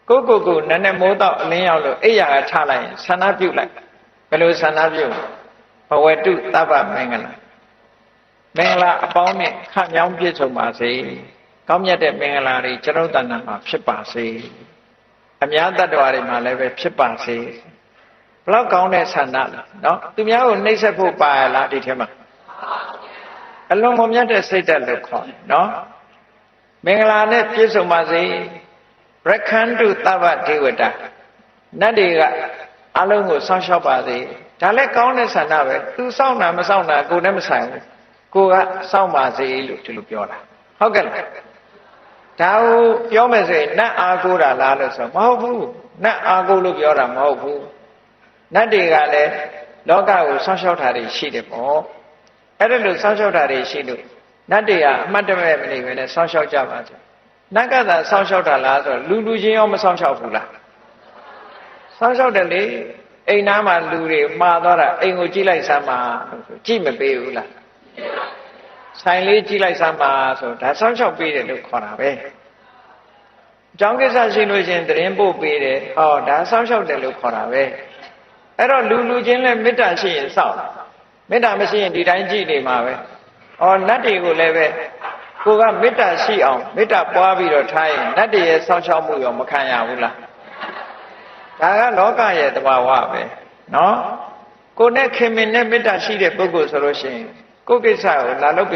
ကိုနည်းနည်းမိုးတော့အလင်းရောက်လို့အိယာကချလိုက်ရင်ဆန္ဒပြုလိုက်ဘယ်လိုဆန္ဒပြုဘဝတုသဗ္ဗမင်္ဂလာမင်္ဂလာအပေါင်းနဲ့ခမြောင်းပြည့်စုံပါစေကောင်းမြတ်တဲ့မင်္ဂလာတွေကျွန်တော်တဏ္ဍာမှာဖြစ်ပါစေအများတ attva တွေမှာလည်းပဲဖြစ်ပါစေဘလောက်ကောင်းတဲ့ဆန္ဒလားနော်သူများကိုနှိပ်စက်ဖို့ပါရလားဒီထဲမှာအလွန်မမြတ်တဲ့စိတ်ဓာတ်လို့ခေါ်တယ်နော်မင်္ဂလာနဲ့ပြည့်စုံပါစေရခန္တုသဗ္ဗဒေဝတာနတ်တွေကအလုံးကိုစောင့်ရှောက်ပါစေဒါလည်းကောင်းတဲ့ဆန္ဒပဲသူစောင့်တာမစောင့်တာကိုယ်နဲ့မဆိုင်ဘူးကိုကစောင့်ပါစေလို့ဒီလိုပြောတာဟုတ်ကဲ့လားဒါကိုပြောမယ်ဆိုရင်နတ်အာကိုတာလားလို့ဆိုမဟုတ်ဘူးနတ်အာကိုလို့ပြောတာမဟုတ်ဘူးနတ်တွေကလည်းလောကကိုစောင့်ရှောက်တာတွေရှိတယ်ပေါ့အဲ့ဒါလို့စောင့်ရှောက်တာတွေရှိလို့နတ်တွေကအမှတ်တမဲ့မနေဘဲနဲ့စောင့်ရှောက်ကြပါစေနတ်ကသာစောင့်ရှောက်တာလားဆိုတော့လူချင်းရောမစောင့်ရှောက်ဘူးလားစောင့်ရှောက်တယ်လေအိမ်သားမှာလူတွေမှားသွားတာအိမ်ကိုကြည့်လိုက်စမ်းပါလို့ကြည့်မပေးဘူးလားဆိုင်လေးကြည့်လိုက်စမ်းပါဆိုဒါစောင့်ရှောက်ပေးတယ်လို့ခေါ်တာပဲအကြောင်းကိစ္စရှိလို့ရှင်သတင်းပို့ပေးတယ်ဟောဒါစောင့်ရှောက်တယ်လို့ခေါ်တာပဲအဲ့တော့လူချင်းလည်းမေတ္တာရှိရင်စောင့်မေတ္တာမရှိရင်ဒီတိုင်းကြည့်နေမှာပဲဩနတ်တွေကိုလည်းပဲကိုကမေတ္တာရှိအောင်မေတ္တာပွားပြီးတော့ထားရင်နတ်တွေရဲ့စောင့်ရှောက်မှုရောမခံရဘူးလားဒါကလောကရဲ့သဘာဝပဲနော်ကိုနဲ့ခင်မင်နဲ့မေတ္တာရှိတဲ့ပုဂ္ဂိုလ်ဆိုလို့ရှိရင်ကိုယ့်ကိစ္စကိုလာလုပ်ပြီး